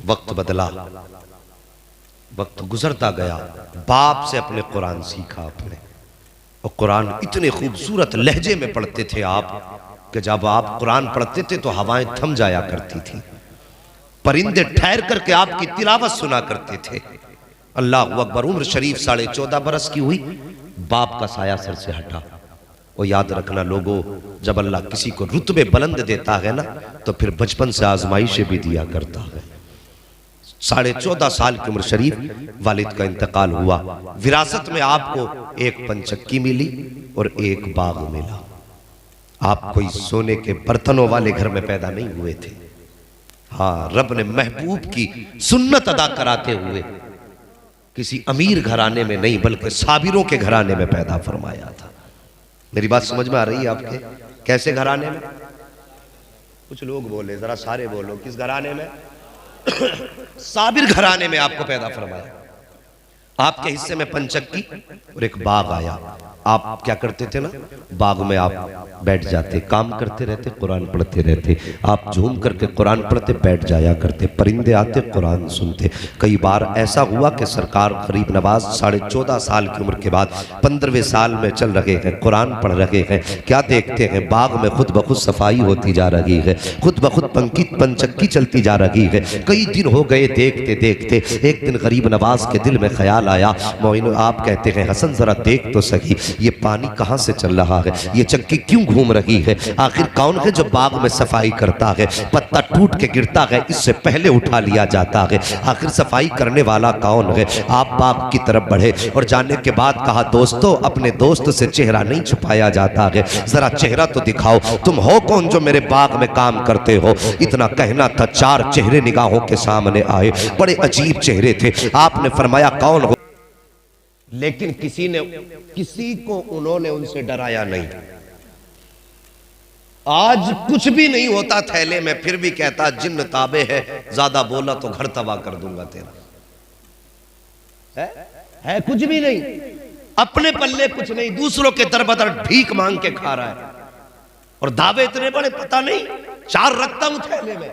वक्त बदला, वक्त गुजरता गया, बाप से अपने कुरान सीखा आपने, और कुरान इतने खूबसूरत लहजे में पढ़ते थे आप कि जब आप कुरान पढ़ते थे तो हवाएं थम जाया करती थी, परिंदे ठहर करके आपकी तिलावत सुना करते थे। अल्लाह अकबर। उम्र शरीफ 14.5 बरस की हुई, बाप का साया सर से हटा। और याद रखना लोगों, जब अल्लाह किसी को रुतबे बुलंद देता है ना, तो फिर बचपन से आजमाइशें भी दिया करता है। 14.5 साल की उम्र शरीफ वालिद का इंतकाल हुआ। विरासत में आपको एक पंचक्की मिली और एक बाग मिला। आप कोई सोने के बर्तनों वाले घर में पैदा नहीं हुए थे। हाँ, रब ने महबूब की सुन्नत अदा कराते हुए किसी अमीर घराने में नहीं बल्कि साबिरों के घराने में पैदा फरमाया था। मेरी बात समझ में आ रही है आपके? कैसे घराने में? कुछ लोग बोले, जरा सारे बोलो, किस घराने में? साबिर घराने में आपको पैदा फरमाया। आपके हिस्से में पंचक्की और एक बाग आया। आप क्या करते थे ना, बाग में आप बैठ जाते, काम करते रहते, कुरान पढ़ते रहते। आप झूम करके कुरान पढ़ते बैठ जाया करते, परिंदे आते कुरान सुनते। कई बार ऐसा हुआ कि सरकार गरीब नवाज 14.5 साल की उम्र के बाद 15वें साल में चल रहे हैं, कुरान पढ़ रहे हैं। क्या देखते हैं, बाग में खुद ब खुद सफाई होती जा रही है, खुद ब खुद पंचक्की चलती जा रही है। कई दिन हो गए देखते देखते। एक दिन गरीब नवाज के दिल में ख्याल आया, मोइन आप कहते हैं हसन जरा देख तो सही, ये पानी कहां से चल रहा है, ये चक्की क्यों घूम रही है, आखिर कौन है जो बाग में सफाई करता है? पत्ता टूट के गिरता है, इससे पहले उठा लिया जाता है, आखिर सफाई करने वाला कौन है? आप बाग की तरफ बढ़े और जाने के बाद कहा, दोस्तों अपने दोस्त से चेहरा नहीं छुपाया जाता है, जरा चेहरा तो दिखाओ, तुम हो कौन जो मेरे बाग में काम करते हो? इतना कहना था, 4 चेहरे निगाहों के सामने आए, बड़े अजीब चेहरे थे। आपने फरमाया कौन हो? लेकिन किसी को उन्होंने उनसे डराया नहीं। आज कुछ भी नहीं होता थैले में, फिर भी कहता जिन्न ताबे है, ज्यादा बोला तो घर तबाह कर दूंगा तेरा। है कुछ भी नहीं, अपने पल्ले कुछ नहीं, दूसरों के दरबदर भीख मांग के खा रहा है। और दावे इतने बड़े, पता नहीं 4 रखता हूं थैले में।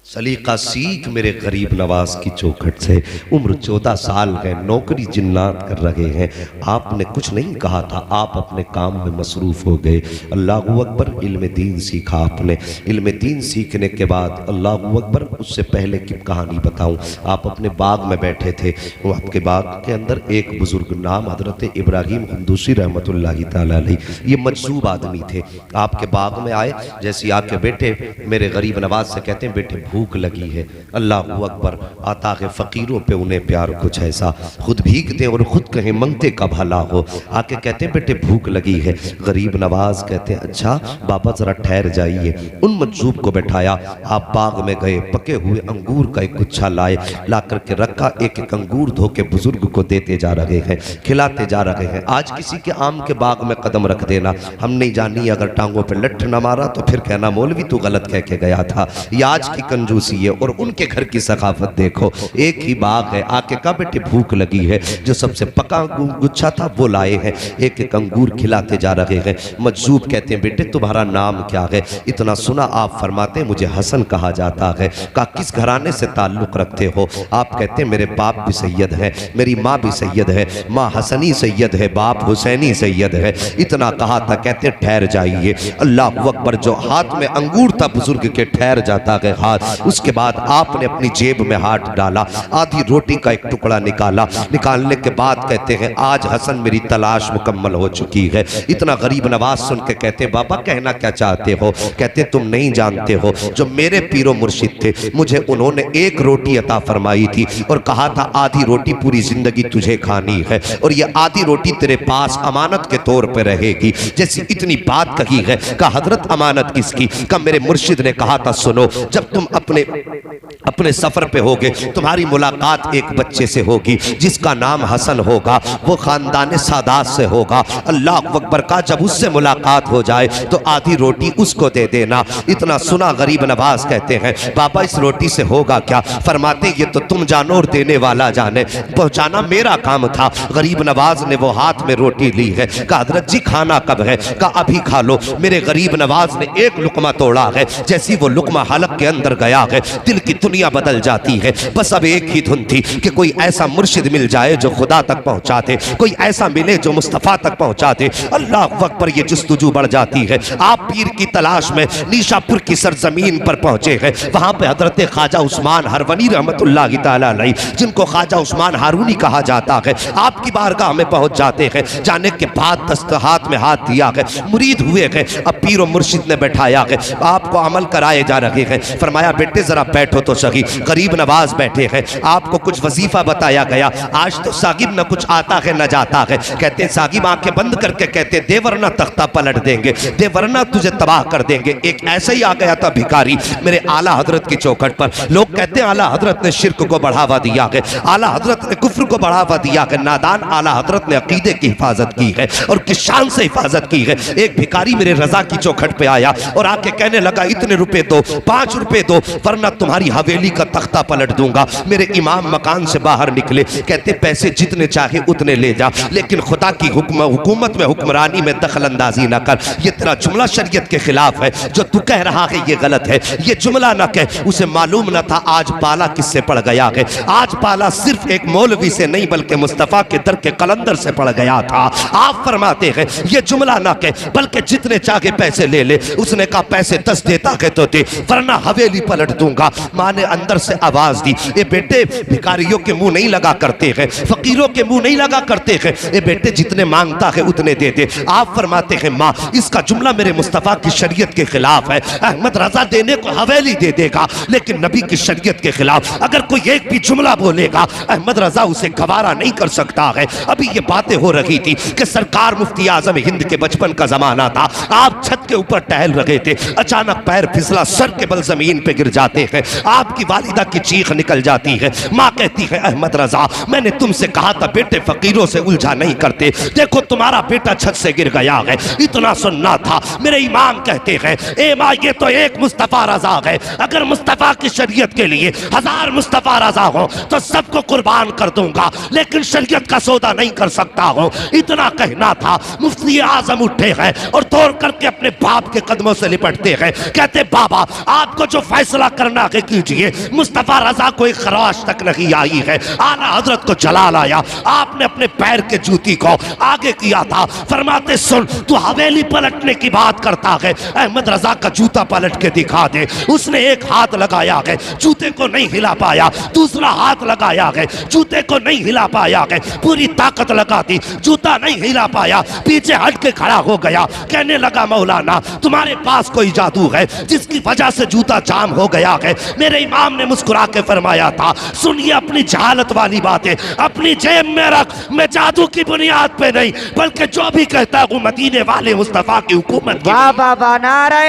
सलीका सीख मेरे गरीब नवाज की चौखट से। उम्र 14 साल है, नौकरी जिन्नात कर रहे हैं। आपने कुछ नहीं कहा था, आप अपने काम में मसरूफ हो गए। अल्लाहू अकबर। इल्म दीन सीखा आपने। इल्म दीन सीखने के बाद अल्लाहू अकबर, उससे पहले की कहानी बताऊं। आप अपने बाग में बैठे थे, वो आपके बाग के अंदर एक बुजुर्ग नाम हजरत इब्राहिम कुंदूसी रहमतुल्लाहि तआला अलैह, ये मजसूब आदमी थे। आपके बाग में आए, जैसे आके बेटे मेरे गरीब नवाज से कहते हैं बेटे भूख लगी है। अल्लाह अकबर। आता है फकीरों पे उन्हें प्यार कुछ ऐसा, खुद भीगते और खुद कहें मंगते का भला हो। आके कहते बेटे भूख लगी है। गरीब नवाज कहते अच्छा बाबा जरा ठहर जाइए। उन मजूब को बैठाया, आप बाग में गए, पके हुए अंगूर का एक गुच्छा लाए, ला करके रखा, एक एक अंगूर धो के बुजुर्ग को देते जा रहे हैं, खिलाते जा रहे हैं। आज किसी के आम के बाग में कदम रख देना, हम नहीं जानी, अगर टांगों पे लठ न मारा तो फिर कहना मौलवी तू गलत कह के गया था। ये आज की कंजूसी है। और उनके घर की सकाफत देखो, एक ही बाग है। आके कहा बेटे भूख लगी है, जो सबसे पका गुच्छा था वो लाए हैं, एक एक अंगूर खिलाते जा रहे हैं। मजूब कहते हैं बेटे तुम्हारा नाम क्या है? इतना सुना आप फरमाते मुझे हसन कहा जाता है। कहा किस घराने से ताल्लुक रखते हो? आप कहते हैं मेरे बाप भी सैयद है, मेरी माँ भी सैयद है, माँ हसनी सैयद है, बाप हुसैनी सैयद है। इतना कहा था, कहते ठहर जाइए। अल्लाह अकबर। जो हाथ में अंगूर था बुजुर्ग के, ठहर जाता है हाथ। उसके बाद आपने अपनी जेब में हाथ डाला, आधी रोटी का एक टुकड़ा निकाला। निकालने के बाद कहते हैं आज हसन मेरी तलाश मुकम्मल हो चुकी है। इतना गरीब नवाज सुन के कहते बाबा कहना क्या चाहते हो? कहते तुम नहीं जानते हो, जो मेरे पीरो मुर्शिद थे मुझे उन्होंने एक रोटी अता फरमाई थी और कहा था आधी रोटी पूरी जिंदगी तुझे खानी है और ये आधी रोटी तेरे पास अमानत के तौर पर रहेगी। जैसी इतनी बात कही है, कहा हजरत अमानत किसकी? कहा मेरे मुर्शिद ने कहा था सुनो, जब तुम अपने सफर पे होगे तुम्हारी मुलाकात एक बच्चे से होगी जिसका नाम हसन होगा, वो खानदान सादात से होगा। अल्लाह अकबर। का जब उससे मुलाकात हो जाए तो आधी रोटी उसको दे देना। इतना सुना गरीब नवाज कहते हैं बाबा इस रोटी से होगा क्या? फरमाते ये तो तुम जानो और देने वाला जाने, पहुंचाना मेरा काम था। गरीब नवाज ने वो हाथ में रोटी ली है। कहा हजरत जी खाना कब है? कहा अभी खा लो। मेरे गरीब नवाज ने एक लुकमा तोड़ा है, जैसी वो लुकमा हलक के अंदर गया गया है, दिल की दुनिया बदल जाती है। बस अब एक ही धुन थी कि कोई ऐसा मुर्शिद मिल जाए जो खुदा तक पहुंचा दे, कोई ऐसा मिले जो मुस्तफ़ा तक पहुंचा दे। अल्लाह अकबर, ये जुस्तजू बढ़ जाती है। आप पीर की तलाश में नीशापुर की सरजमीन पर पहुंचे हैं। वहां पे हजरत ख्वाजा उस्मान हरवनी रहमतुल्लाह तआला अलैह, जिनको ख्वाजा उस्मान हारूनी कहा जाता है, आपकी बारगाह में पहुंच जाते हैं। जाने के बाद दस्त हाथ में हाथ दिया है, मुरीद हुए हैं। अब पीर और मुर्शिद ने बैठाया है, आपको अमल कराए जा रहे हैं। फरमाया बेटे जरा बैठो तो सही। गरीब नवाज बैठे हैं, आपको कुछ वजीफा बताया गया। आज तो सागिब न कुछ आता है न जाता है। कहते सागिब आंखें बंद करके कहते दे वरना तख्ता पलट देंगे, दे वरना तुझे तबाह कर देंगे। एक ऐसे ही आ गया था भिखारी मेरे आला हजरत की चौखट पर। लोग कहते हैं आला हजरत ने शिर्क को बढ़ावा दिया है, आला हजरत ने कुफ्र को बढ़ावा दिया है। नादान आला हजरत ने अकीदे की हिफाजत की है और किस शान से हिफाजत की है। एक भिखारी मेरे रजा की चौखट पे आया और आके कहने लगा इतने रुपए दो, 5 रुपए दो, वरना तुम्हारी हवेली का तख्ता पलट दूंगा। मेरे इमाम मकान से बाहर निकले, कहते पैसे जितने चाहे उतने ले जा, लेकिन खुदा की हुकूमत में हुक्मरानी में दखल अंदाजी ना कर। ये तेरा जुमला शरीयत के खिलाफ है, जो तू कह रहा है ये गलत है। ये जुमला ना कह। उसे मालूम ना था आज पाला किससे पड़ गया है। आज पाला सिर्फ एक मौलवी से नहीं बल्कि मुस्तफ़ा के दर के कलंदर से पड़ गया था। आप फरमाते हैं ये जुमला ना कह, बल्कि जितने चाहे पैसे ले ले। उसने कहा पैसे 10 देता है तो दे, वरना हवेली पलट दूंगा। माँ ने अंदर से आवाज दी, ये बेटे भिखारियों के मुंह नहीं लगा करते हैं, फकीरों के मुंह नहीं लगा करते हैं। ये बेटे जितने मांगता है उतने दे दे। आप फरमाते हैं माँ इसका जुमला मेरे मुस्तफ़ा की शरीयत के खिलाफ है। अहमद रजा देने को हवेली दे देगा, लेकिन नबी की शरीयत के खिलाफ अगर कोई एक भी जुमला बोलेगा अहमद रजा उसे गवारा नहीं कर सकता है। अभी ये बातें हो रही थी कि सरकार मुफ्ती आजम हिंद के बचपन का जमाना था। आप छत के ऊपर टहल रहे थे, अचानक पैर फिसला, सर के बल जमीन पे गिर जाते हैं। आपकी वालिदा की चीख निकल जाती है। माँ कहती है अहमद रजा मैंने तुमसे कहा था बेटे फकीरों से उलझा नहीं करते, देखो तुम्हारा बेटा छत से गिर गया है। इतना सुनना था। मेरे इमाम कहते हैं ए माँ ये तो एक मुस्तफ़ा रजा है, अगर मुस्तफ़ा की शरीयत के लिए 1000 मुस्तफ़ा रजा हो तो सबको कुर्बान कर दूंगा, लेकिन शरीयत का सौदा नहीं कर सकता हो। इतना कहना था। मुफ्ती आजम उठे हैं और तोड़ करके अपने बाप के कदमों से लिपटते हैं। कहते बाबा आपको जो फैसला करना है कीजिए। मुस्तफ़ा रजा कोई खराश तक नहीं आई है, आला हजरत को जलाल आया। आपने अपने पैर के जूती को आगे किया था। फरमाते सुन तू हवेली पलटने की बात करता है, अहमद रजा का जूता पलट के दिखा दे। उसने एक हाथ लगाया है, जूते को नहीं हिला पाया। दूसरा हाथ लगाया है, जूते को नहीं हिला पाया है। पूरी ताकत लगा दी, जूता नहीं हिला पाया। पीछे हट के खड़ा हो गया, कहने लगा मौलाना तुम्हारे पास कोई जादू है जिसकी वजह से जूता जाम हो गया है। मेरे इमाम ने मुस्कुरा के फरमाया था सुनिए अपनी जहालत वाली बातें अपनी जेब में रख। मैं जादू की बुनियाद पे नहीं बल्कि जो भी कहता हूँ मदीने वाले मुस्तफ़ा की हुकूमत की। वाह वाह वाह नारे